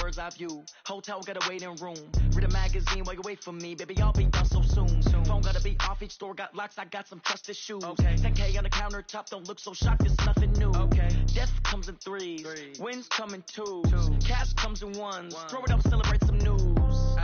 bird's eye view. Hotel got a waiting room. Read a magazine while you wait for me. Baby, I'll be done so soon. Phone gotta be off, each store got locks. I got some trusted shoes. 10K on the countertop, don't look so shocked, it's nothing new. Death comes in threes. Wins come in twos. Cash comes in ones. Throw it up, celebrate some news.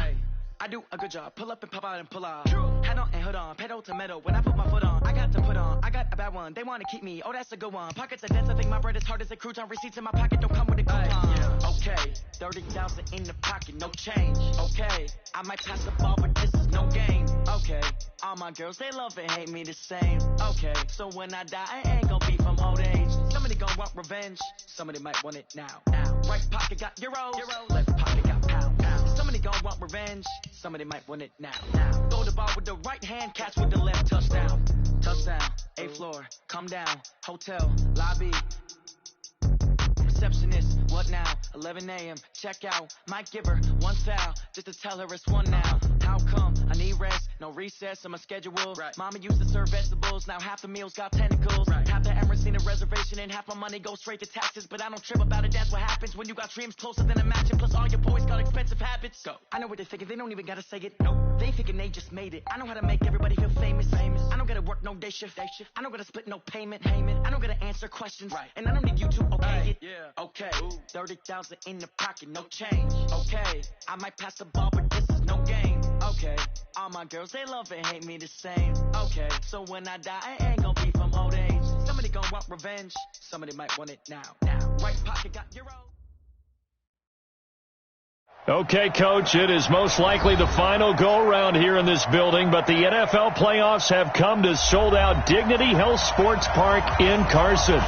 I do a good job. Pull up and pop out and pull off. Head on and hood on. Pedal to metal. When I put my foot on, I got to put on. I got a bad one. They want to keep me. Oh, that's a good one. Pockets are dense. I think my bread is hard as a crouton. Receipts in my pocket don't come with a coupon. Okay. 30,000 in the pocket. No change. Okay. I might pass the ball, but this is no game. Okay. All my girls, they love and hate me the same. Okay. So when I die, I ain't gonna be from old age. Somebody gonna want revenge. Somebody might want it now. Right pocket got euros. Left pocket got pounds. Somebody gon' want revenge. Somebody might want it now. Throw the ball with the right hand, catch with the left. Touchdown. Touchdown. A floor. Come down. Hotel. Lobby. Receptionist. What now? 11 a.m. Check out. Might give her one foul just to tell her it's one now. How come? I need rest. No recess on my schedule. Mama used to serve vegetables. Now half the meals got tentacles. Half the Emirates need a reservation and half my money goes straight to taxes. But I don't trip about it. That's what happens when you got dreams closer than a match. And plus all your boys got expensive habits. Go. I know what they're thinking. They don't even gotta say it. Nope. They thinking they just made it. I know how to make everybody feel famous. I don't gotta work no day shift. I don't gotta split no payment. I don't gotta answer questions. And I don't need you to okay it. Okay. 30,000 in the pocket, no change. Okay. I might pass the ball, but this is no game. Okay. All my girls, they love and hate me the same. Okay. So when I die, I ain't gonna be from old age. Somebody gonna want revenge. Somebody might want it now. Right pocket got euros. Okay, Coach, it is most likely the final go-around here in this building, but the NFL playoffs have come to sold-out Dignity Health Sports Park in Carson.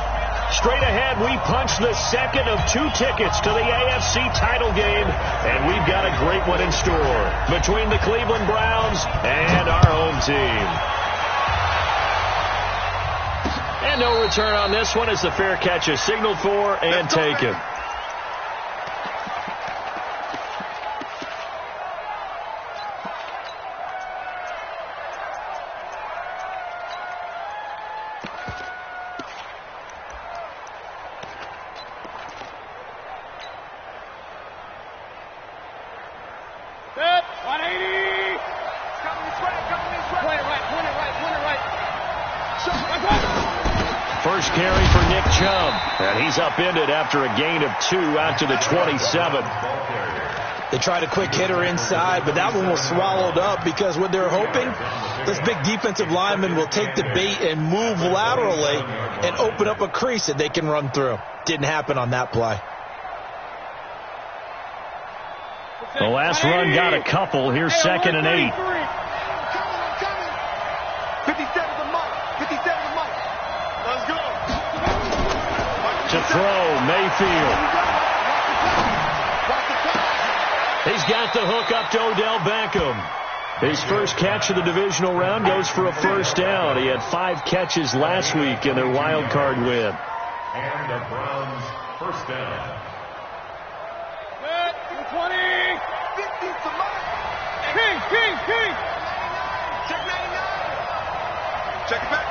Straight ahead, we punch the second of 2 tickets to the AFC title game, and we've got a great one in store between the Cleveland Browns and our home team. And no return on this one as the fair catch is signaled for and taken. First carry for Nick Chubb, and he's upended after a gain of 2 out to the 27. They tried a quick hitter inside, but that one was swallowed up because what they're hoping, this big defensive lineman will take the bait and move laterally and open up a crease that they can run through. Didn't happen on that play. The last run got a couple. Here's 2nd and 8. 57 to Mike. 57 to Mike. Let's go. To throw, Mayfield. He's got the hook up to Odell Beckham. His first catch of the divisional round goes for a first down. He had 5 catches last week in their wild card win. And the Browns first down. 20. 50 to Mike. King. Check 99. Check it back.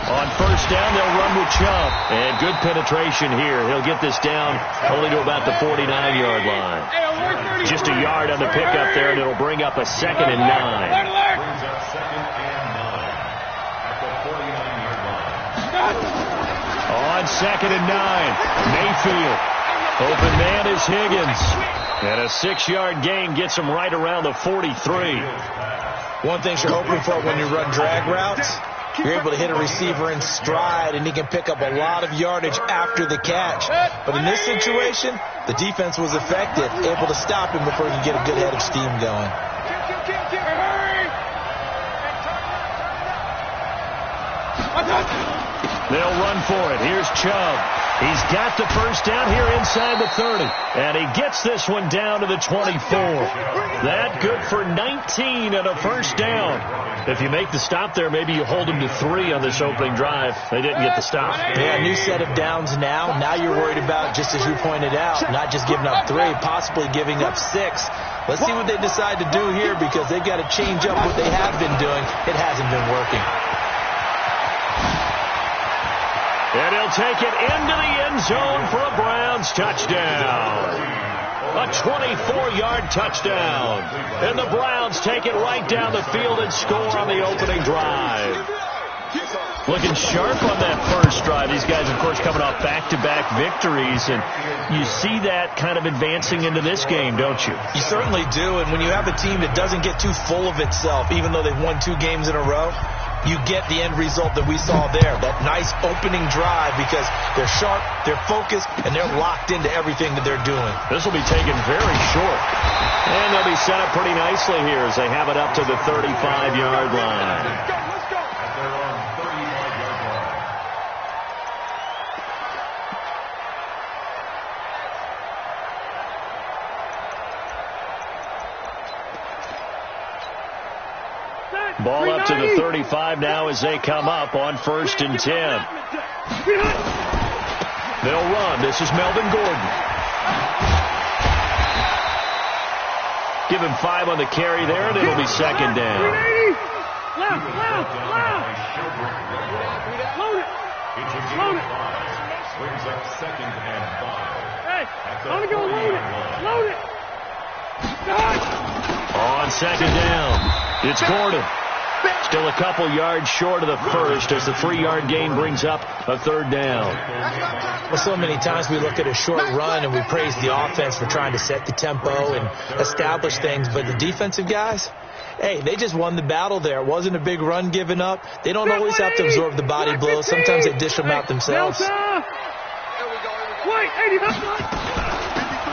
On first down, they'll run with Chubb. And good penetration here. He'll get this down only to about the 49-yard line. Just a yard on the pickup there, and it'll bring up a 2nd and 9. Brings up 2nd and 9 at the 49-yard line. On 2nd and 9, Mayfield. Open man is Higgins. And a 6-yard gain gets him right around the 43. One thing you're hoping for when you run drag routes, you're able to hit a receiver in stride, and he can pick up a lot of yardage after the catch. But in this situation, the defense was effective, able to stop him before he could get a good head of steam going. They'll run for it. Here's Chubb. He's got the first down here inside the 30. And he gets this one down to the 24. That good for 19 and a first down. If you make the stop there, maybe you hold them to 3 on this opening drive. They didn't get the stop. Yeah, new set of downs now. Now you're worried about, just as you pointed out, not just giving up 3, possibly giving up 6. Let's see what they decide to do here, because they've got to change up what they have been doing. It hasn't been working. And he'll take it into the end zone for a Browns Browns touchdown. A 24-yard touchdown. And the Browns take it right down the field and score on the opening drive. Looking sharp on that first drive. These guys, of course, coming off back-to-back victories. And you see that kind of advancing into this game, don't you? You certainly do. And when you have a team that doesn't get too full of itself, even though they've won 2 games in a row, you get the end result that we saw there. That nice opening drive because they're sharp, they're focused, and they're locked into everything that they're doing. This will be taken very short. And they'll be set up pretty nicely here as they have it up to the 35-yard line. Ball up to the 35 now as they come up on 1st and 10. They'll run. This is Melvin Gordon. Give him 5 on the carry there, and it'll be 2nd down. Load it. Brings up 2nd and 5. Hey, I'm going to go load it. On 2nd down, it's Gordon. Still a couple yards short of the first as the 3-yard gain brings up a 3rd down. Well, so many times we look at a short run and we praise the offense for trying to set the tempo and establish things. But the defensive guys, hey, they just won the battle there. It wasn't a big run given up. They don't always have to absorb the body blows. Sometimes they dish them out themselves.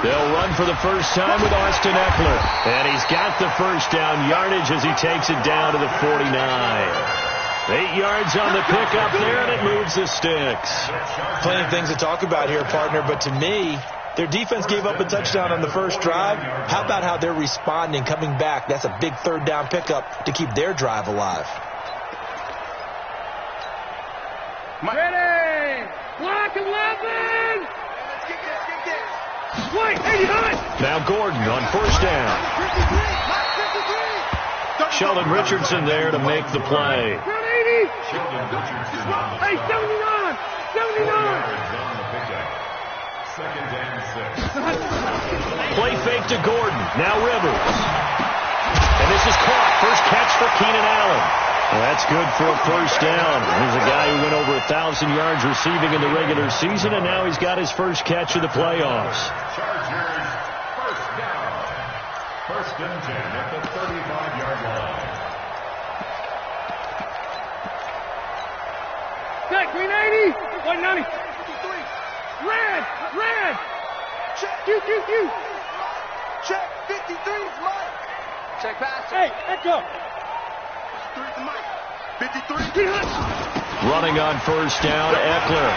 They'll run for the first time with Austin Eckler. And he's got the first down yardage as he takes it down to the 49. 8 yards on the pickup there, and it moves the sticks. Plenty of things to talk about here, partner, but to me, their defense gave up a touchdown on the first drive. How about how they're responding, coming back? That's a big 3rd down pickup to keep their drive alive. Ready! Block 11! Now Gordon on 1st down. Sheldon Richardson there to make the play. Hey, 79! 79! 2nd and 6. Play fake to Gordon. Now Rivers. And this is caught. First catch for Keenan Allen. Well, that's good for a 1st down. He's a guy who went over 1,000 yards receiving in the regular season, and now he's got his first catch of the playoffs. Chargers, 1st down. 1st and 10 at the 35-yard line. Check, 380! 190! Red! Check, Q! Check, 53 is mine! Check pass. Hey, let's go! 53. Running on 1st down, Eckler.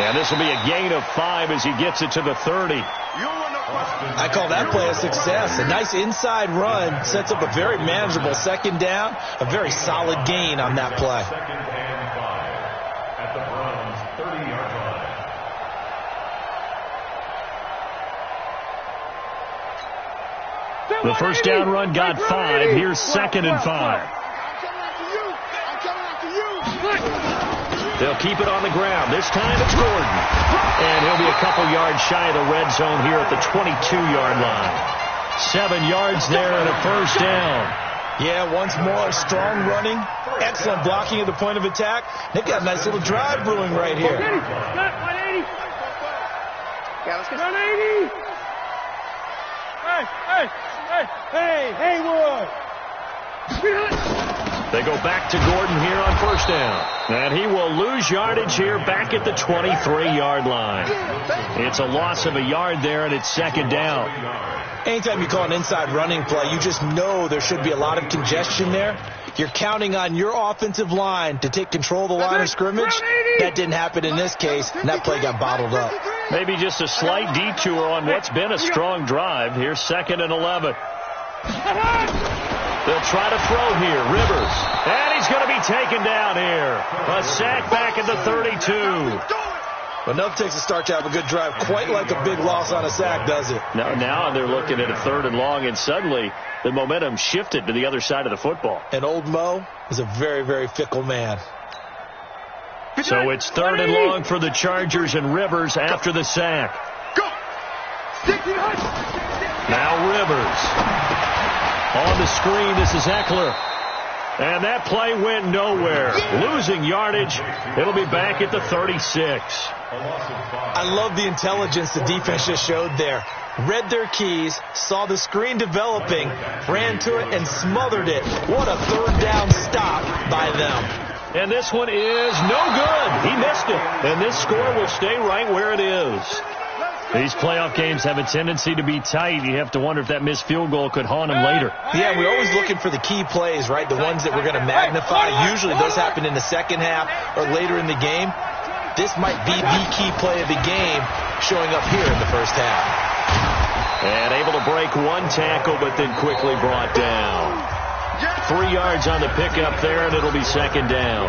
And this will be a gain of 5 as he gets it to the 30. I call that play a success. A nice inside run sets up a very manageable 2nd down. A very solid gain on that play. 2nd and 5 at the Browns' 30-yard line. The 1st down run got 5. Here's 2nd and 5. They'll keep it on the ground. This time it's Gordon. And he'll be a couple yards shy of the red zone here at the 22-yard line. 7 yards there and a 1st down. Yeah, once more, strong running. Excellent blocking at the point of attack. They've got a nice little drive brewing right here. 180. Yeah, let's get 180. Hey, Haywood. They go back to Gordon here on 1st down. And he will lose yardage here back at the 23-yard line. It's a loss of a yard there, and it's 2nd down. Anytime you call an inside running play, you just know there should be a lot of congestion there. You're counting on your offensive line to take control of the line of scrimmage. That didn't happen in this case, and that play got bottled up. Maybe just a slight detour on what's been a strong drive. Here's 2nd and 11. They'll try to throw here. Rivers. And he's going to be taken down here. A sack back at the 32. Well, nothing takes a start to have a good drive quite like a big loss on a sack, does it? Now they're looking at a 3rd and long, and suddenly the momentum shifted to the other side of the football. And old Mo is a very, very fickle man. So it's 3rd and long for the Chargers and Rivers after the sack. Go. Now Rivers. On the screen, this is Eckler. And that play went nowhere. Losing yardage. It'll be back at the 36. I love the intelligence the defense just showed there. Read their keys, saw the screen developing, ran to it, and smothered it. What a 3rd down stop by them. And this one is no good. He missed it. And this score will stay right where it is. These playoff games have a tendency to be tight. You have to wonder if that missed field goal could haunt him later. Yeah, we're always looking for the key plays, right? The ones that we're going to magnify. Usually those happen in the second half or later in the game. This might be the key play of the game showing up here in the first half. And able to break one tackle, but then quickly brought down. 3 yards on the pickup there, and it'll be 2nd down.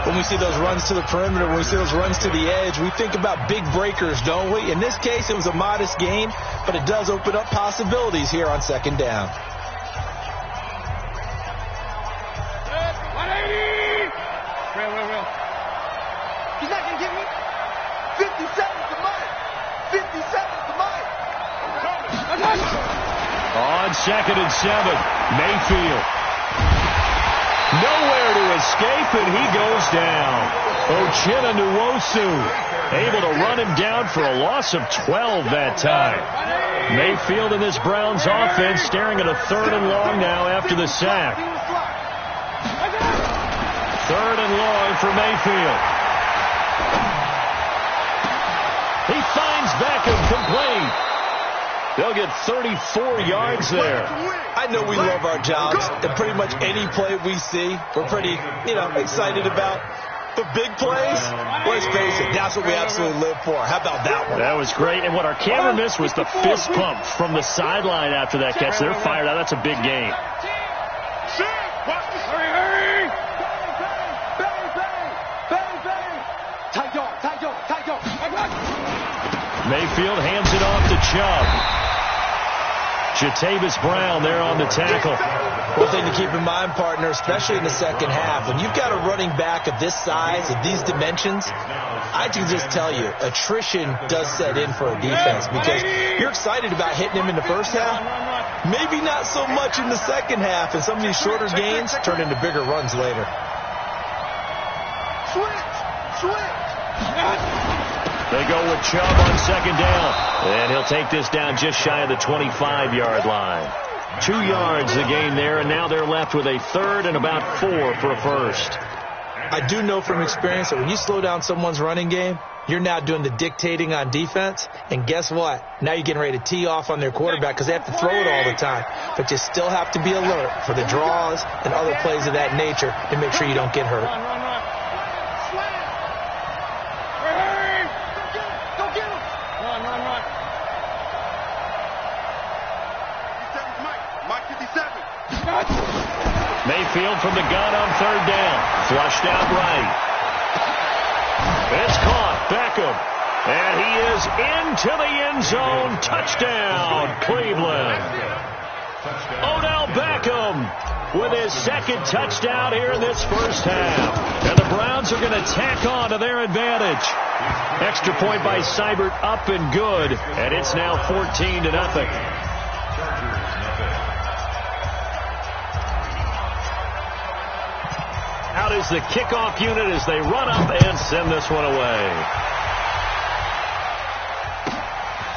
When we see those runs to the perimeter, when we see those runs to the edge, we think about big breakers, don't we? In this case, it was a modest gain, but it does open up possibilities here on 2nd down. He's not going to get me. 57 to Mike. 57 to Mike. On 2nd and 7, Mayfield. Nowhere to escape, and he goes down. Uchenna Nwosu able to run him down for a loss of 12 that time. Mayfield in this Browns offense staring at a 3rd and long now after the sack. 3rd and long for Mayfield. He finds Beckham complete. They'll get 34 yards there. I know we love our jobs, and pretty much any play we see, we're pretty, excited about. The big plays, let's face it, that's what we absolutely live for. How about that one? That was great, and what our camera missed was the fist pump from the sideline after that catch. They're fired out. That's a big game. Hurry! Tight dog. Mayfield hands it off to Chubb. Jatavis Brown there on the tackle. One thing to keep in mind, partner, especially in the second half, when you've got a running back of this size, of these dimensions, I can just tell you, attrition does set in for a defense because you're excited about hitting him in the first half. Maybe not so much in the second half, and some of these shorter gains turn into bigger runs later. Switch! They go with Chubb on 2nd down. And he'll take this down just shy of the 25-yard line. 2 yards the gain there, and now they're left with a 3rd and about 4 for a first. I do know from experience that when you slow down someone's running game, you're now doing the dictating on defense. And guess what? Now you're getting ready to tee off on their quarterback because they have to throw it all the time. But you still have to be alert for the draws and other plays of that nature to make sure you don't get hurt. Mayfield from the gun on 3rd down. Flushed out right. It's caught. Beckham. And he is into the end zone. Touchdown, Cleveland. Odell Beckham with his 2nd touchdown here in this first half. And the Browns are going to tack on to their advantage. Extra point by Seibert up and good. And it's now 14-0. Out is the kickoff unit as they run up and send this one away.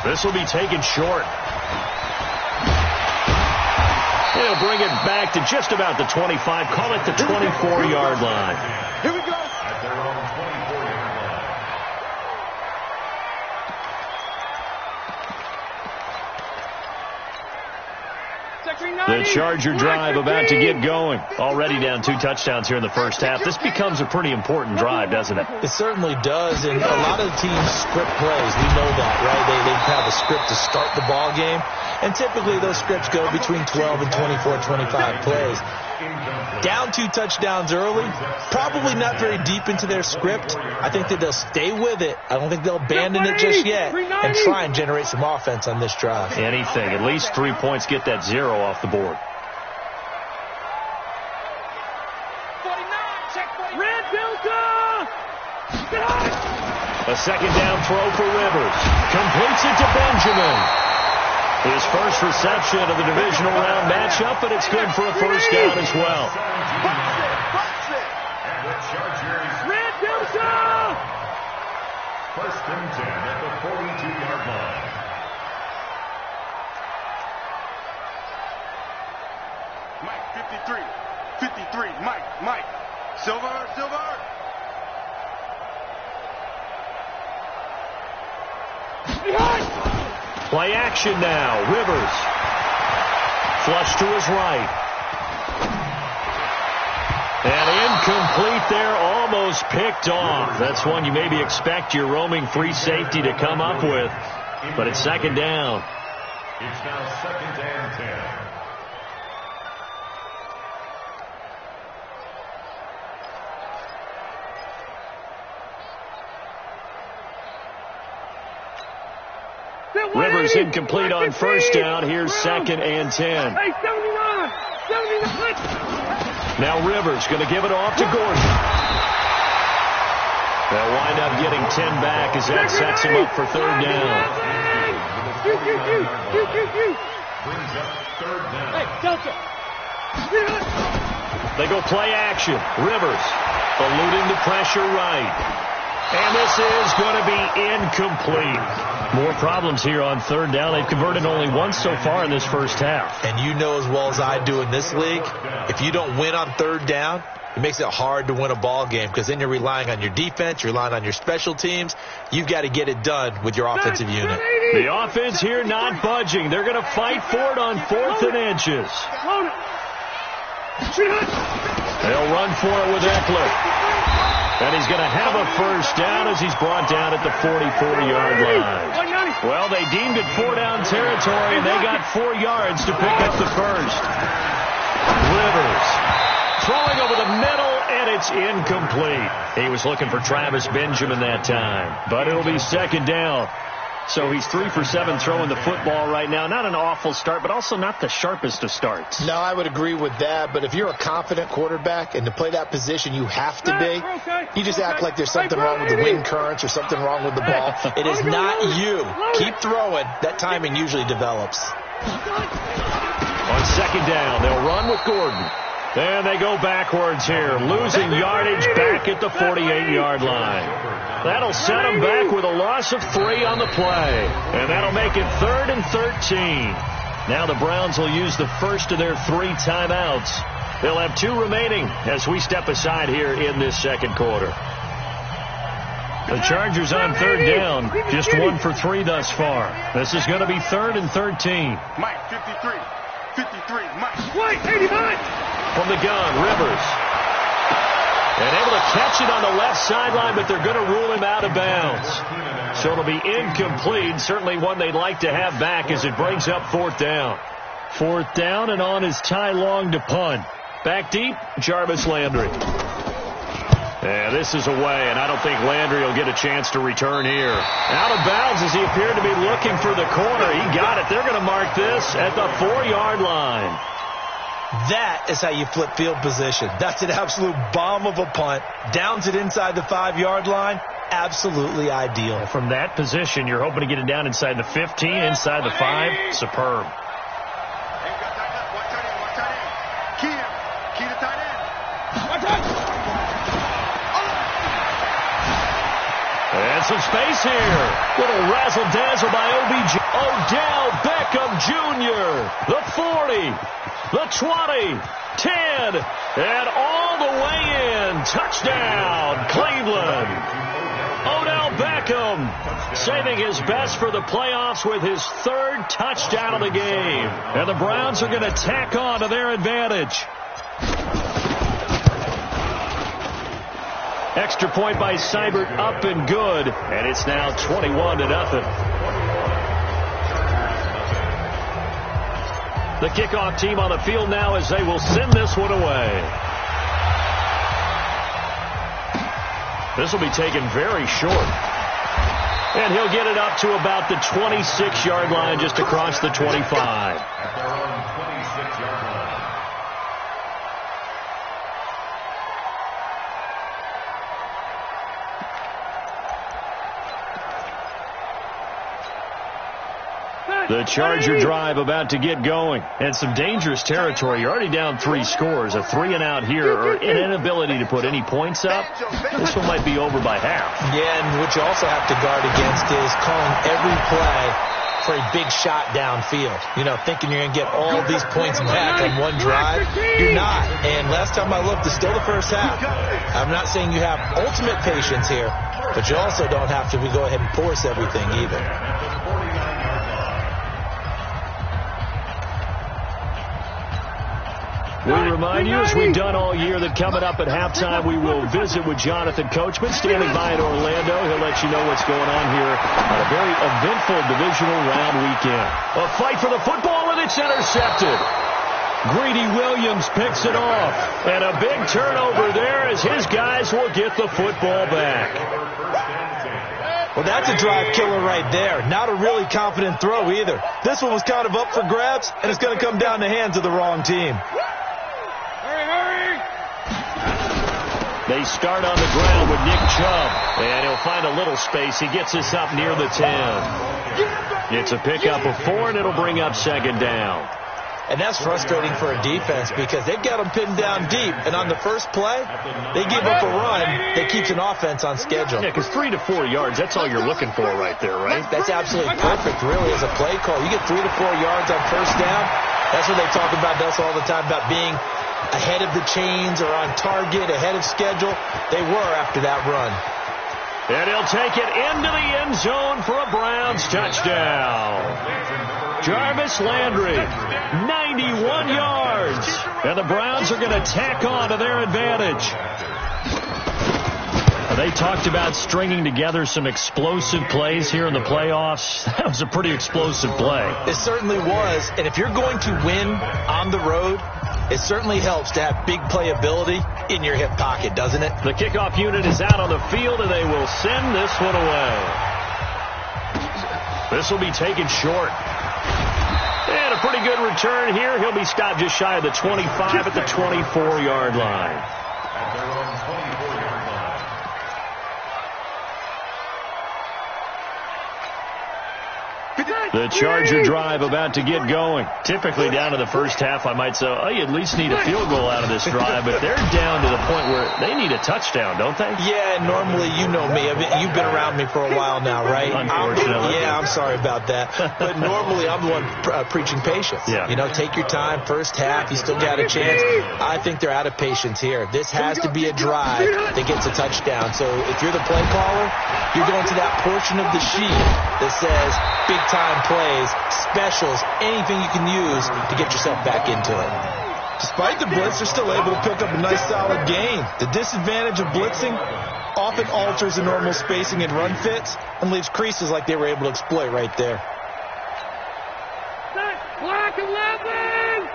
This will be taken short. He'll bring it back to just about the 25. Call it the 24-yard line. Here we go. At their own 24-yard line. The Charger drive about to get going. Already down 2 touchdowns here in the first half. This becomes a pretty important drive, doesn't it? It certainly does, and a lot of the teams script plays. We know that, right? They have a script to start the ball game, and typically those scripts go between 12 and 24, 25 plays. Down 2 touchdowns early, probably not very deep into their script. I think that they'll stay with it. I don't think they'll abandon it just yet and try and generate some offense on this drive. Anything. At least 3 points, get that 0 off the board. second down throw for Rivers. Completes it to Benjamin. His first reception of the divisional round matchup, but it's good for a first down as well. And the Chargers. First and 10 at the 42-yard line. Mike, 53, Mike. Silver. Play action now. Rivers. Flush to his right. And incomplete there, almost picked off. That's one you maybe expect your roaming free safety to come up with. But it's second down. It's now second and 10. Rivers incomplete on first down. Here's second and 10. Hey, 79. Now Rivers going to give it off to Gordon. They'll wind up getting 10 back as that sets him up for third down. Brings up third down. Hey, Delta. They go play action. Rivers eluding the pressure right. And this is going to be incomplete. More problems here on third down. They've converted only once so far in this first half. And you know as well as I do in this league, if you don't win on third down, it makes it hard to win a ball game because then you're relying on your defense, you're relying on your special teams. You've got to get it done with your offensive unit. The offense here not budging. They're going to fight for it on 4th and inches. They'll run for it with Eckler. And he's going to have a first down as he's brought down at the 44-yard line. Well, they deemed it 4-down territory, and they got 4 yards to pick up the first. Rivers throwing over the middle, and it's incomplete. He was looking for Travis Benjamin that time, but it'll be second down. So he's 3 for 7 throwing the football right now. Not an awful start, but also not the sharpest of starts. No, I would agree with that. But if you're a confident quarterback and to play that position you have to be, you just act like there's something wrong with the wind currents or something wrong with the ball. It is not you. Keep throwing. That timing usually develops. On second down, they'll run with Gordon. And they go backwards here, losing yardage back at the 48-yard line. That'll set them back with a loss of 3 on the play. And that'll make it 3rd and 13. Now the Browns will use the first of their 3 timeouts. They'll have 2 remaining as we step aside here in this second quarter. The Chargers on third down, just 1 for 3 thus far. This is going to be 3rd and 13. Mike, 53, Mike. Wait, 89. From the gun, Rivers. And able to catch it on the left sideline, but they're going to rule him out of bounds. So it'll be incomplete. Certainly one they'd like to have back as it brings up 4th down. 4th down, and on is Ty Long to punt. Back deep, Jarvis Landry. And this is away, and I don't think Landry will get a chance to return here. Out of bounds as he appeared to be looking for the corner. He got it. They're going to mark this at the 4-yard line. That is how you flip field position. That's an absolute bomb of a punt. Downs it inside the 5-yard line. Absolutely ideal. From that position, you're hoping to get it down inside the 15, inside the 5. Superb. Key to tight end. And some space here. Little razzle-dazzle by OBJ. Odell Beckham Jr. The 40. The 20, 10, and all the way in. Touchdown, Cleveland. Odell Beckham saving his best for the playoffs with his 3rd touchdown of the game. And the Browns are going to tack on to their advantage. Extra point by Seibert, up and good. And it's now 21-0. The kickoff team on the field now as they will send this one away. This will be taken very short. And he'll get it up to about the 26-yard line, just across the 25. At their own 26-yard line. The Charger drive about to get going. And some dangerous territory. You're already down 3 scores. A 3-and-out here, or an inability to put any points up. This one might be over by half. Yeah, and what you also have to guard against is calling every play for a big shot downfield. You know, thinking you're going to get all these points back on one drive. You're not. And last time I looked, it's still the first half. I'm not saying you have ultimate patience here, but you also don't have to go ahead and force everything either. We remind you, as we've done all year, that coming up at halftime, we will visit with Jonathan Coachman, standing by in Orlando. He'll let you know what's going on here on a very eventful divisional round weekend. A fight for the football, and it's intercepted. Greedy Williams picks it off. And a big turnover there as his guys will get the football back. Well, that's a drive killer right there. Not a really confident throw either. This one was kind of up for grabs, and it's going to come down the hands of the wrong team. They start on the ground with Nick Chubb, and he'll find a little space. He gets us up near the 10. It's a pickup of 4, and it'll bring up second down. And that's frustrating for a defense because they've got them pinned down deep. And on the first play, they give up a run that keeps an offense on schedule. Yeah, because 3 to 4 yards, that's all you're looking for right there, right? That's absolutely perfect, really, as a play call. You get 3 to 4 yards on first down. That's what they talk about us all the time, about being ahead of the chains or on target, ahead of schedule. They were after that run. And he'll take it into the end zone for a Browns touchdown. Jarvis Landry, 91 yards. And the Browns are going to tack on to their advantage. They talked about stringing together some explosive plays here in the playoffs. That was a pretty explosive play. It certainly was. And if you're going to win on the road, it certainly helps to have big playability in your hip pocket, doesn't it? The kickoff unit is out on the field, and they will send this one away. This will be taken short. And a pretty good return here. He'll be stopped just shy of the 25 at the 24-yard line. The Charger drive about to get going. Typically down to the first half, I might say, oh, you at least need a field goal out of this drive, but they're down to the point where they need a touchdown, don't they? Yeah, normally, you know me. I mean, you've been around me for a while now, right? Unfortunately. I'm sorry about that. But normally, I'm the one preaching patience. Yeah. You know, take your time. First half, you still got a chance. I think they're out of patience here. This has to be a drive that gets a touchdown. So if you're the play caller, you're going to that portion of the sheet that says big-time plays, specials, anything you can use to get yourself back into it. Despite the blitz, they're still able to pick up a nice solid gain. The disadvantage of blitzing often alters the normal spacing and run fits and leaves creases like they were able to exploit right there. Black 11!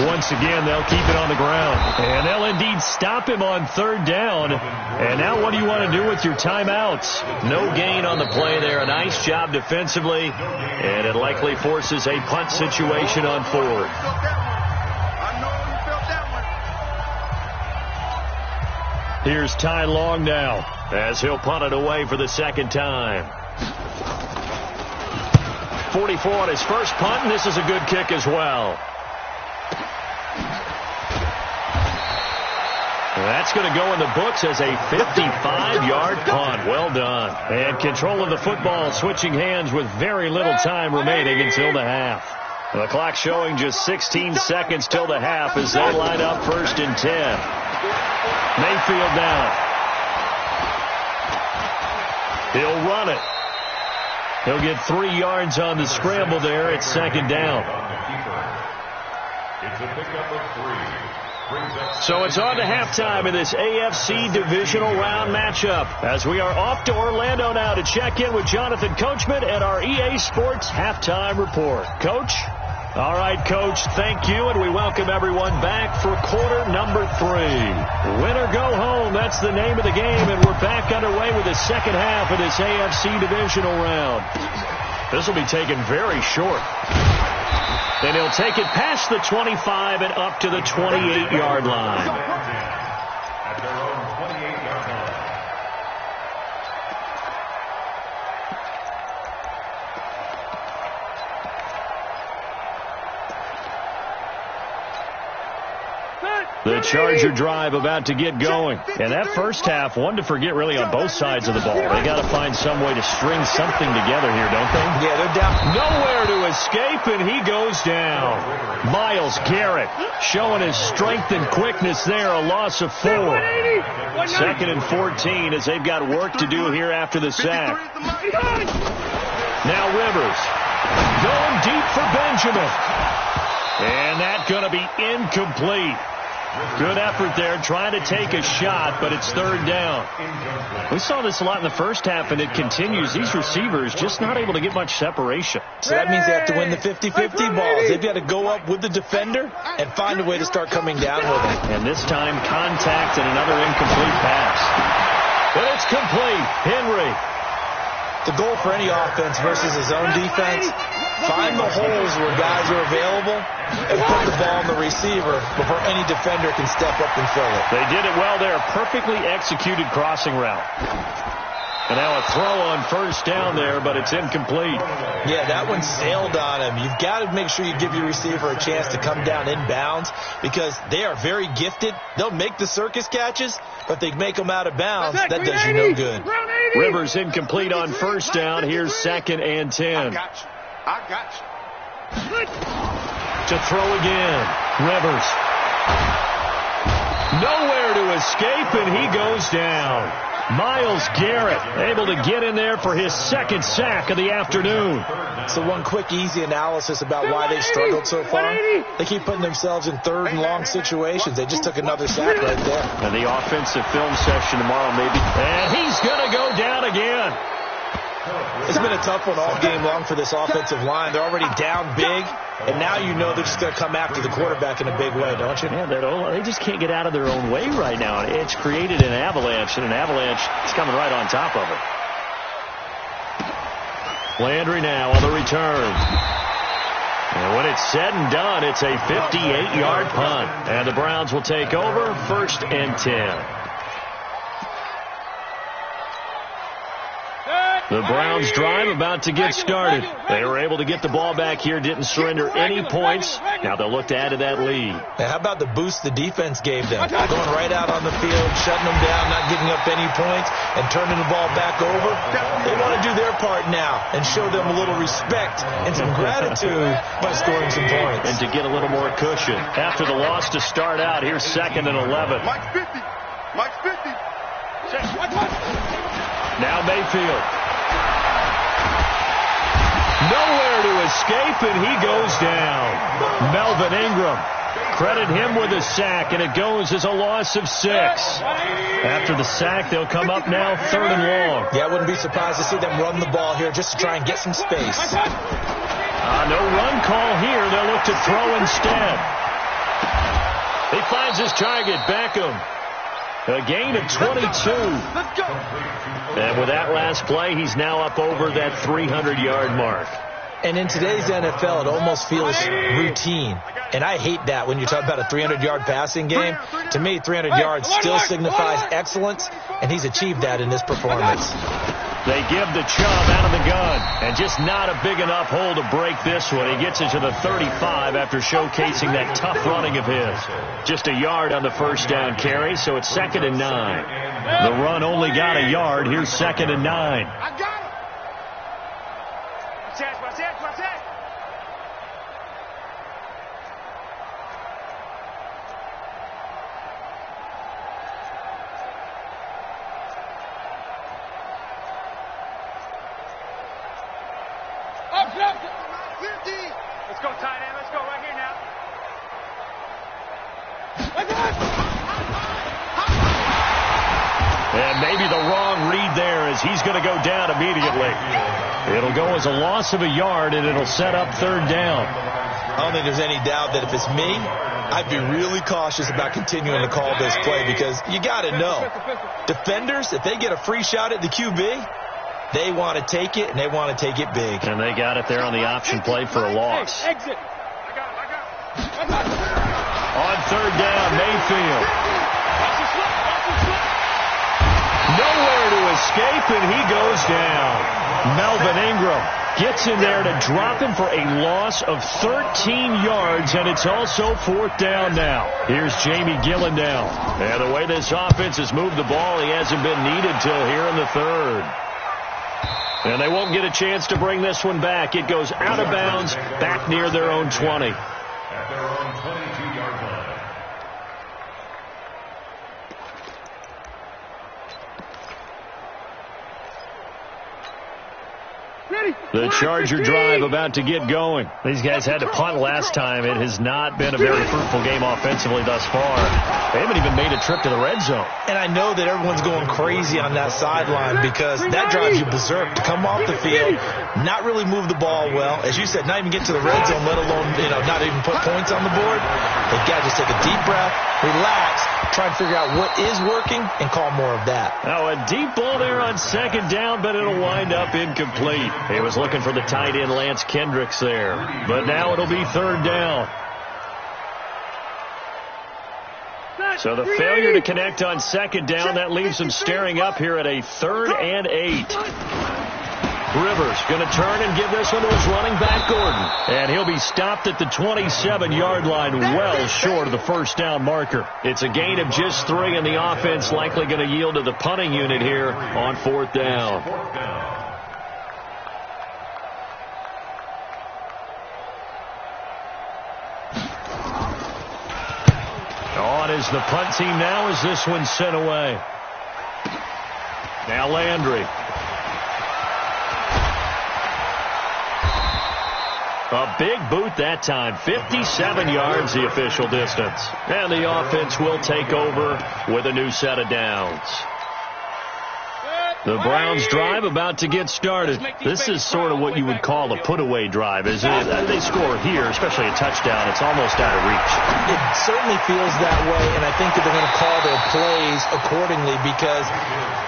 Once again, they'll keep it on the ground. And they'll indeed stop him on third down. And now what do you want to do with your timeouts? No gain on the play there. A nice job defensively. And it likely forces a punt situation on fourth. Here's Ty Long now as he'll punt it away for the second time. 44 on his first punt, and this is a good kick as well. That's going to go in the books as a 55-yard punt. Well done. And control of the football switching hands with very little time remaining until the half. The clock showing just 16 seconds till the half as they line up 1st and 10. Mayfield now. He'll run it. He'll get 3 yards on the scramble there at second down. It's a pickup of 3. So it's on to halftime in this AFC divisional round matchup as we are off to Orlando now to check in with Jonathan Coachman at our EA Sports Halftime Report. Coach? All right, Coach, thank you, and we welcome everyone back for quarter number 3. Win or go home, that's the name of the game, and we're back underway with the second half of this AFC divisional round. This will be taken very short. And he'll take it past the 25 and up to the 28-yard line. At their own 28-yard The Charger drive about to get going. And that first half, one to forget really on both sides of the ball. They got to find some way to string something together here, don't they? Yeah, they're down. Nowhere to escape, and he goes down. Myles Garrett showing his strength and quickness there, a loss of 4. 2nd and 14 as they've got work to do here after the sack. Now Rivers going deep for Benjamin. And that's going to be incomplete. Good effort there trying to take a shot, but it's 3rd down. We saw this a lot in the first half, and it continues. These receivers just not able to get much separation. So that means they have to win the 50-50 balls. They've got to go up with the defender and find a way to start coming down with it. And this time, contact and another incomplete pass. But it's complete. Henry. The goal for any offense versus his own defense, find the holes where guys are available and put the ball on the receiver before any defender can step up and fill it. They did it well there. Perfectly executed crossing route. And now a throw on 1st down there, but it's incomplete. Yeah, that one sailed on him. You've got to make sure you give your receiver a chance to come down inbounds because they are very gifted. They'll make the circus catches, but they make them out of bounds. That does you no good. Rivers incomplete on 1st down. Here's 2nd and 10. I got you. To throw again. Rivers. Nowhere to escape, and he goes down. Myles Garrett able to get in there for his 2nd sack of the afternoon. So one quick, easy analysis about why they've struggled so far. They keep putting themselves in 3rd and long situations. They just took another sack right there. And the offensive film session tomorrow, maybe. And he's going to go down again. It's been a tough one all game long for this offensive line. They're already down big, and now you know they're just going to come after the quarterback in a big way, don't you? Yeah, they just can't get out of their own way right now. It's created an avalanche, and an avalanche is coming right on top of it. Landry now on the return. And when it's said and done, it's a 58-yard punt. And the Browns will take over 1st and 10. The Browns drive about to get started. They were able to get the ball back here, didn't surrender any points. Now they'll look to add to that lead. Now, how about the boost the defense gave them? Going right out on the field, shutting them down, not giving up any points, and turning the ball back over. They want to do their part now and show them a little respect and some gratitude by scoring some points. And to get a little more cushion. After the loss to start out, here's 2nd and 11. Mike's 50. Mike's 50. Now Mayfield. Nowhere to escape, and he goes down. Melvin Ingram. Credit him with a sack, and it goes as a loss of 6. After the sack, they'll come up now 3rd and long. Yeah, I wouldn't be surprised to see them run the ball here just to try and get some space. No run call here. They'll look to throw instead. He finds his target, Beckham. A gain of 22. Let's go. And with that last play, he's now up over that 300-yard mark. And in today's NFL, it almost feels routine. And I hate that when you talk about a 300-yard passing game. To me, 300 yards still signifies excellence, and he's achieved that in this performance. They give the Chubb out of the gun, and just not a big enough hole to break this one. He gets into the 35 after showcasing that tough running of his. Just a yard on the 1st down carry, so it's 2nd and 9. The run only got a yard. Here's 2nd and 9. I got him. Watch it. Up. 50. Let's go, tight end. Let's go right here now. And maybe the wrong read there as he's going to go down immediately. It'll go as a loss of a yard, and it'll set up 3rd down. I don't think there's any doubt that if it's me, I'd be really cautious about continuing to call this play because you got to know, defenders, if they get a free shot at the QB, they want to take it, and they want to take it big. And they got it there on the option play for a loss. Exit. I got him. On 3rd down, Mayfield. Nowhere to escape, and he goes down. Melvin Ingram gets in there to drop him for a loss of 13 yards, and it's also 4th down now. Here's Jamie Gillendow. And the way this offense has moved the ball, he hasn't been needed till here in the 3rd. And they won't get a chance to bring this one back. It goes out of bounds, back near their own 20. At their own 22-yard line. The Charger drive about to get going. These guys had to punt last time. It has not been a very fruitful game offensively thus far. They haven't even made a trip to the red zone. And I know that everyone's going crazy on that sideline because that drives you berserk to come off the field, not really move the ball well. As you said, not even get to the red zone, let alone, not even put points on the board. They've got to just take a deep breath, relax, try and figure out what is working, and call more of that. Now, a deep ball there on 2nd down, but it'll wind up incomplete. He was looking for the tight end Lance Kendricks there, but now it'll be 3rd down. So the failure to connect on 2nd down, that leaves them staring up here at a 3rd and 8. Rivers going to turn and give this one to his running back, Gordon. And he'll be stopped at the 27-yard line, well short of the 1st down marker. It's a gain of just 3, and the offense likely going to yield to the punting unit here on 4th down. On is the punt team now as this one's sent away. Now Landry. A big boot that time. 57 yards the official distance. And the offense will take over with a new set of downs. The Browns drive about to get started. This is sort of what you would call a put-away drive, isn't it? They score here, especially a touchdown. It's almost out of reach. It certainly feels that way, and I think that they're going to call their plays accordingly because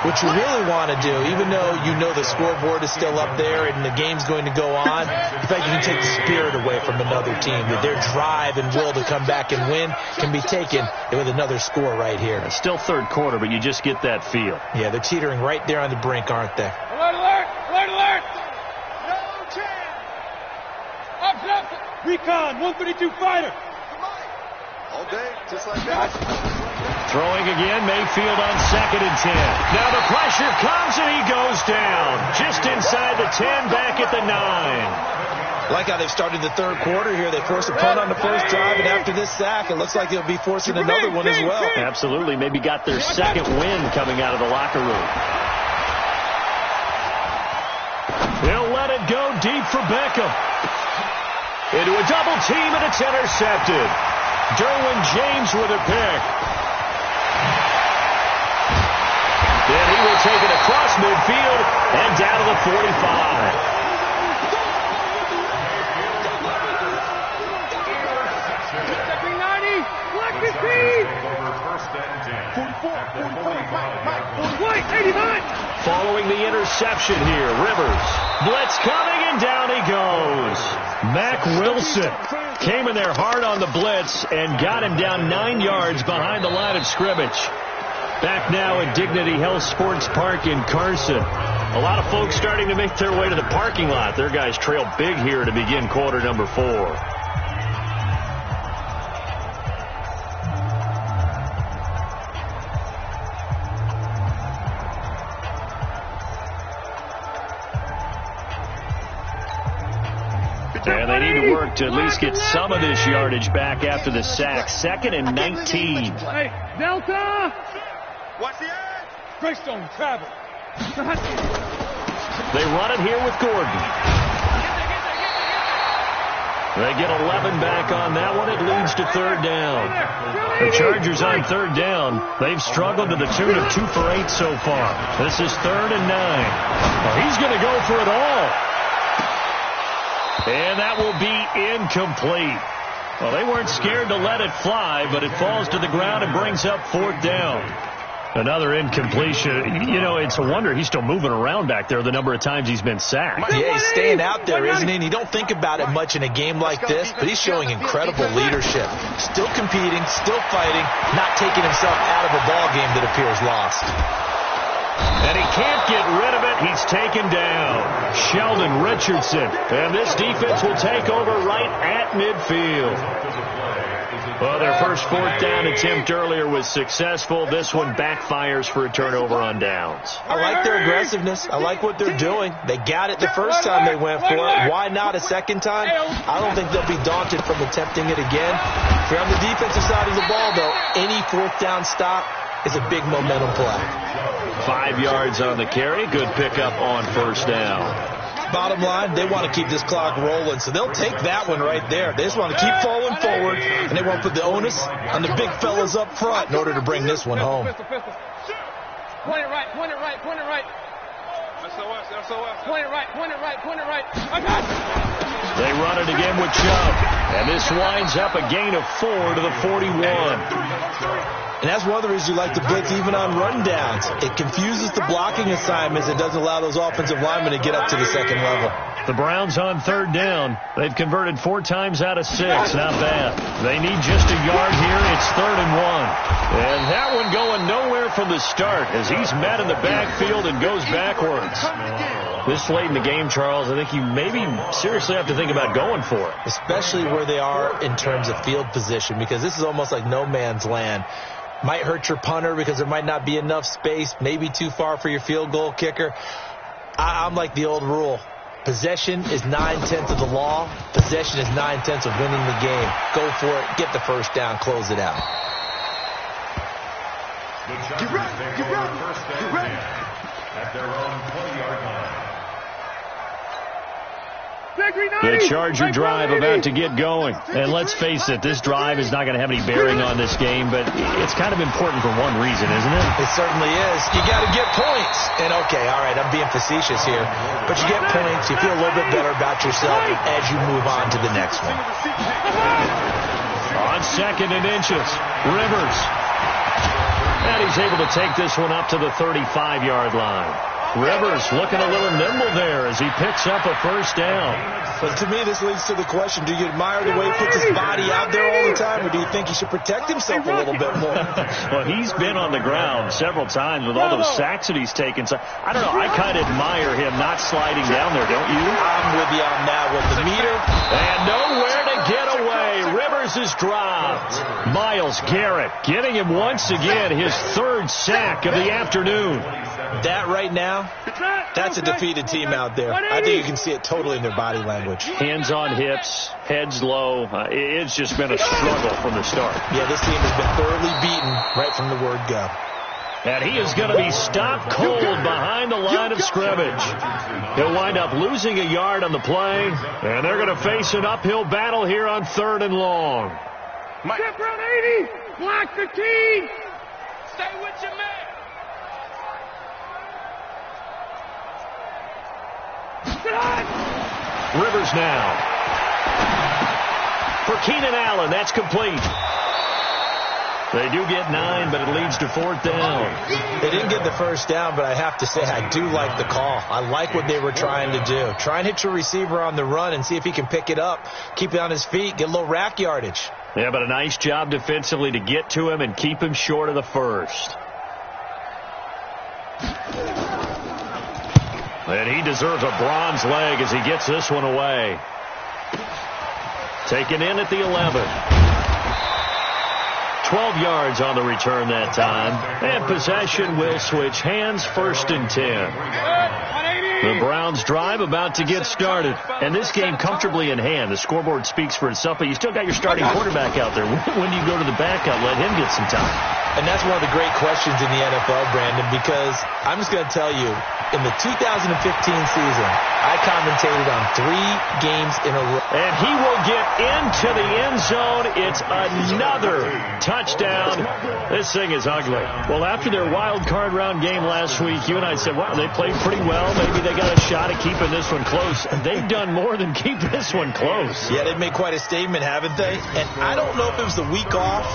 what you really want to do, even though you know the scoreboard is still up there and the game's going to go on, the fact you can take the spirit away from another team, that their drive and will to come back and win can be taken with another score right here. It's still 3rd quarter, but you just get that feel. Yeah, they're teetering right there on the brink, aren't they? Alert, alert! Alert, alert! No chance! Up! Recon, 132 fighter! All day, just like that. Throwing again, Mayfield on 2nd and 10. Now the pressure comes and he goes down. Just inside the 10, back at the 9. Like how they've started the 3rd quarter here. They forced a punt on the 1st drive, and after this sack, it looks like they'll be forcing another one as well. Absolutely. Maybe got their 2nd win coming out of the locker room. They'll let it go deep for Beckham. Into a double team, and it's intercepted. Derwin James with a pick. Then he will take it across midfield and down to the 45. Following the interception here, Rivers. Blitz coming, and down he goes. Mack Wilson came in there hard on the blitz and got him down 9 yards behind the line of scrimmage. Back now at Dignity Health Sports Park in Carson. A lot of folks starting to make their way to the parking lot. Their guys trail big here to begin quarter number 4. And they need to work to at least get some of this yardage back after the sack. 2nd and 19. Hey, Delta! Watch the edge! Greystone, travel. They run it here with Gordon. They get 11 back on that one. It leads to 3rd down. The Chargers on 3rd down. They've struggled to the tune of 2 for 8 so far. This is 3rd and 9. Well, he's going to go for it all. And that will be incomplete. Well, they weren't scared to let it fly, but it falls to the ground and brings up 4th down. Another incompletion. You know, it's a wonder he's still moving around back there the number of times he's been sacked. Yeah, he's staying out there, isn't he? And you don't think about it much in a game like this, but he's showing incredible leadership. Still competing, still fighting, not taking himself out of a ball game that appears lost. And he can't get rid of it. He's taken down. Sheldon Richardson. And this defense will take over right at midfield. Well, their first fourth down attempt earlier was successful. This one backfires for a turnover on downs. I like their aggressiveness. I like what they're doing. They got it the first time they went for it. Why not a second time? I don't think they'll be daunted from attempting it again. If you're on the defensive side of the ball, though, any fourth down stop is a big momentum play. 5 yards on the carry. Good pickup on first down. Bottom line, they want to keep this clock rolling, so they'll take that one right there. They just want to keep falling forward, and they want to put the onus on the big fellas up front in order to bring this one home. Point it right, point it right, point it right. Point it right, point it right, point it right. I got it. They run it again with Chubb, and this winds up a gain of 4 to the 41. And that's one of the reasons you like to blitz even on run downs. It confuses the blocking assignments and doesn't allow those offensive linemen to get up to the second level. The Browns on third down. They've converted 4 times out of 6. Not bad. They need just a yard here. It's 3rd and 1. And that one going nowhere from the start as he's met in the backfield and goes backwards. This late in the game, Charles, I think you maybe seriously have to think about going for it. Especially where they are in terms of field position, because this is almost like no man's land. Might hurt your punter because there might not be enough space, maybe too far for your field goal kicker. I'm like the old rule. Possession is 9/10 of the law. Possession is 9/10 of winning the game. Go for it. Get the first down. Close it out. Get ready. Get ready. Get ready. At their own 20-yard line. The Charger drive about to get going. And let's face it, this drive is not going to have any bearing on this game, but it's kind of important for one reason, isn't it? It certainly is. You got to get points. And, okay, all right, I'm being facetious here. But you get points, you feel a little bit better about yourself as you move on to the next one. On 2nd and inches, Rivers. And he's able to take this one up to the 35-yard line. Rivers looking a little nimble there as he picks up a first down. But to me, this leads to the question, do you admire the way he puts his body out there all the time, or do you think he should protect himself a little bit more? Well, he's been on the ground several times with all those sacks that he's taken. So I don't know. I kind of admire him not sliding down there, don't you? I'm with you on that with the meter. And nowhere to get away. Rivers is dropped. Myles Garrett getting him once again his 3rd sack of the afternoon. That right now, that's a defeated team out there. I think you can see it totally in their body language. Hands on hips, heads low. It's just been a struggle from the start. Yeah, this team has been thoroughly beaten right from the word go. And he is going to be stopped cold behind the line of scrimmage. He'll wind up losing a yard on the play, and they're going to face an uphill battle here on 3rd and long. Step around 80. Block the key. Stay with your man. Rivers now. For Keenan Allen, that's complete. They do get 9, but it leads to 4th down. They didn't get the first down, but I have to say I do like the call. I like what they were trying to do. Try and hit your receiver on the run and see if he can pick it up, keep it on his feet, get a little rack yardage. Yeah, but a nice job defensively to get to him and keep him short of the first. And he deserves a bronze leg as he gets this one away. Taken in at the 11. 12 yards on the return that time. And possession will switch hands, 1st and 10. The Browns drive about to get started. And this game comfortably in hand. The scoreboard speaks for itself, but you still got your starting quarterback out there. When do you go to the backup? Let him get some time. And that's one of the great questions in the NFL, Brandon, because I'm just going to tell you, in the 2015 season, I commentated on 3 games in a row. And he will get into the end zone. It's another touchdown. This thing is ugly. Well, after their wild card round game last week, you and I said, wow, they played pretty well. Maybe they got a shot at keeping this one close. And they've done more than keep this one close. Yeah, they've made quite a statement, haven't they? And I don't know if it was the week off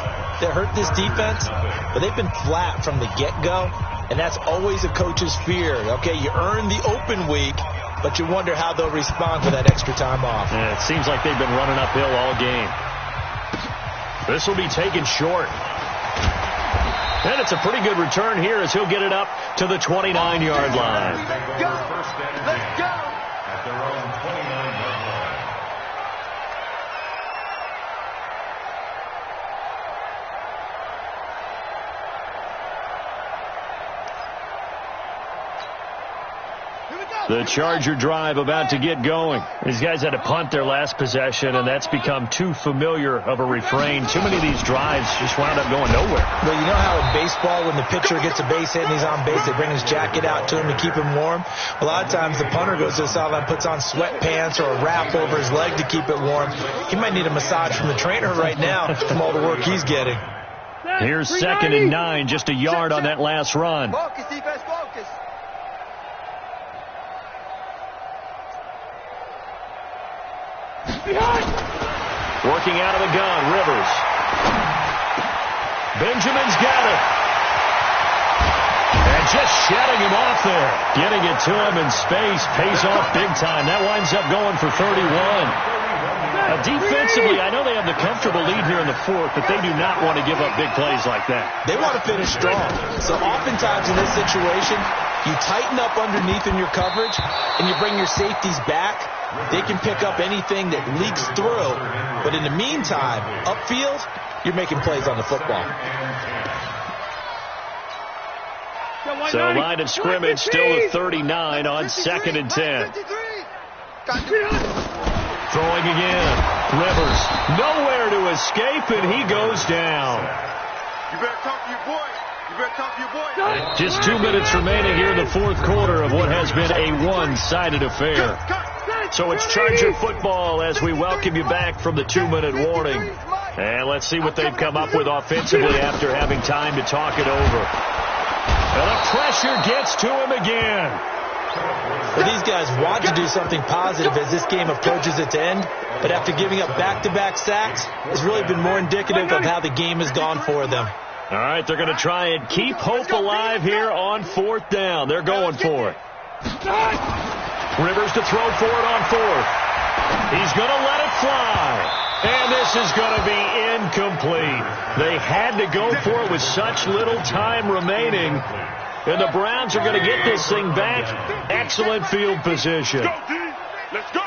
that hurt this defense, but they've been flat from the get-go. And that's always a coach's fear. Okay, you earn the open week, but you wonder how they'll respond with that extra time off. Yeah, it seems like they've been running uphill all game. This will be taken short. And it's a pretty good return here as he'll get it up to the 29-yard line. 29-yard line. The Charger drive about to get going. These guys had to punt their last possession, and that's become too familiar of a refrain. Too many of these drives just wound up going nowhere. Well, you know how in baseball, when the pitcher gets a base hit and he's on base, they bring his jacket out to him to keep him warm? A lot of times the punter goes to the sideline, puts on sweatpants or a wrap over his leg to keep it warm. He might need a massage from the trainer right now from all the work he's getting. Here's 2nd and 9, just a yard on that last run. Focus, defense, focus. Working out of the gun, Rivers. Benjamin's got it. And just shutting him off there. Getting it to him in space pays off big time. That winds up going for 31. Now, defensively, I know they have the comfortable lead here in the 4th, but they do not want to give up big plays like that. They want to finish strong. So oftentimes in this situation, you tighten up underneath in your coverage, and you bring your safeties back. They can pick up anything that leaks through. But in the meantime, upfield, you're making plays on the football. So line of scrimmage still at 39 on 2nd and 10. Throwing again. Rivers nowhere to escape, and he goes down. You better talk to your boy. You better talk to your boy. Just 2 minutes remaining here in the 4th quarter of what has been a one-sided affair. So it's Charger football as we welcome you back from the 2-minute warning. And let's see what they've come up with offensively after having time to talk it over. And the pressure gets to him again. Well, these guys want to do something positive as this game approaches its end, but after giving up back-to-back sacks, it's really been more indicative of how the game has gone for them. All right, they're going to try and keep hope alive here on 4th down. They're going for it. Rivers to throw for it on 4th. He's going to let it fly. And this is going to be incomplete. They had to go for it with such little time remaining. And the Browns are going to get this thing back. Excellent field position. Let's go.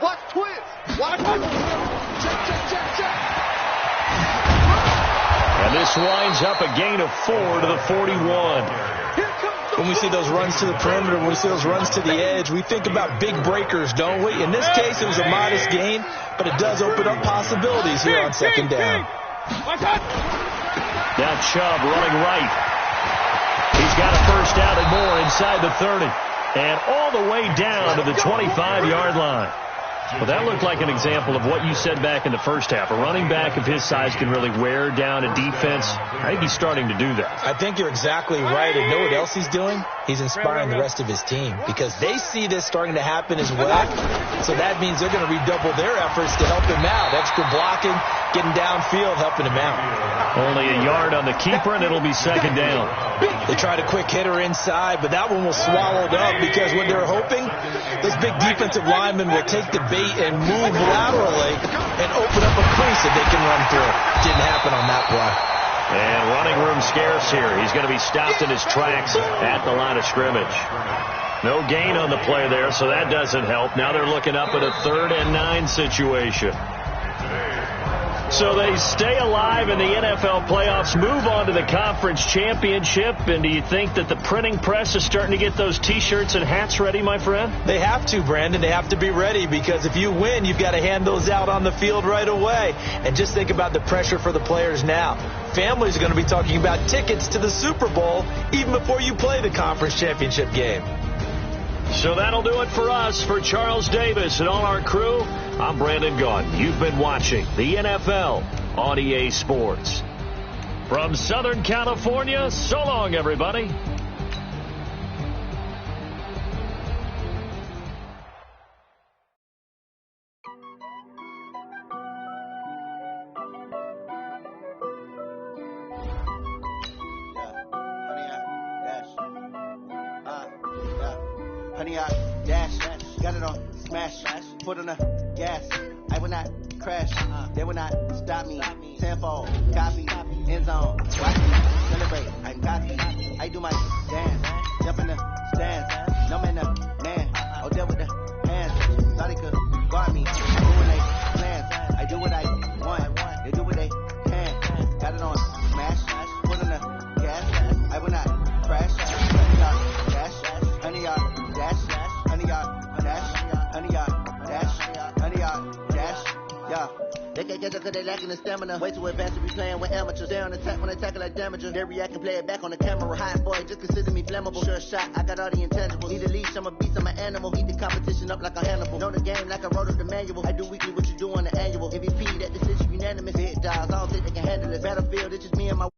Watch twist. Watch twist. Check. And this winds up a gain of 4 to the 41. When we see those runs to the perimeter, when we see those runs to the edge, we think about big breakers, don't we? In this case, it was a modest gain, but it does open up possibilities here on 2nd down. Now Chubb running right. He's got a first down and more inside the 30. And all the way down to the 25-yard line. Well, that looked like an example of what you said back in the first half. A running back of his size can really wear down a defense. I think he's starting to do that. I think you're exactly right. And know what else he's doing? He's inspiring the rest of his team because they see this starting to happen as well. So that means they're going to redouble their efforts to help him out. Extra blocking, getting downfield, helping him out. Only a yard on the keeper, and it'll be 2nd down. They tried a quick hitter inside, but that one was swallowed up because what they're hoping, those big defensive linemen will take the bait and move laterally and open up a crease that they can run through. Didn't happen on that play. And running room scarce here. He's going to be stopped in his tracks at the line of scrimmage. No gain on the play there, so that doesn't help. Now they're looking up at a 3rd and 9 situation. So they stay alive in the NFL playoffs, move on to the conference championship. And do you think that the printing press is starting to get those T-shirts and hats ready, my friend? They have to, Brandon. They have to be ready because if you win, you've got to hand those out on the field right away. And just think about the pressure for the players now. Families are going to be talking about tickets to the Super Bowl even before you play the conference championship game. So that'll do it for us. For Charles Davis and all our crew, I'm Brandon Gaudin. You've been watching the NFL on EA Sports. From Southern California, so long, everybody. Honey, I dash, got it on smash, put on the gas. I will not crash, they will not stop me. Tenfold, copy, end zone, watch me celebrate. I'm cocky, I do my dance, jump in the stands. No man, man, oh, there with the hands. Yeah. They can't catch up cause they lacking the stamina. Way too advanced to be playing with amateurs. They on attack when they tackle like damager. They react and play it back on the camera. Hot boy, just consider me flammable. Sure shot, I got all the intangibles. Need a leash, I'm a beast, I'm an animal. Eat the competition up like a Hannibal. Know the game like I wrote up the manual. I do weekly what you do on the annual. MVP, that decision unanimous. Hit dials, I don't think they can handle it. Battlefield, it's just me and my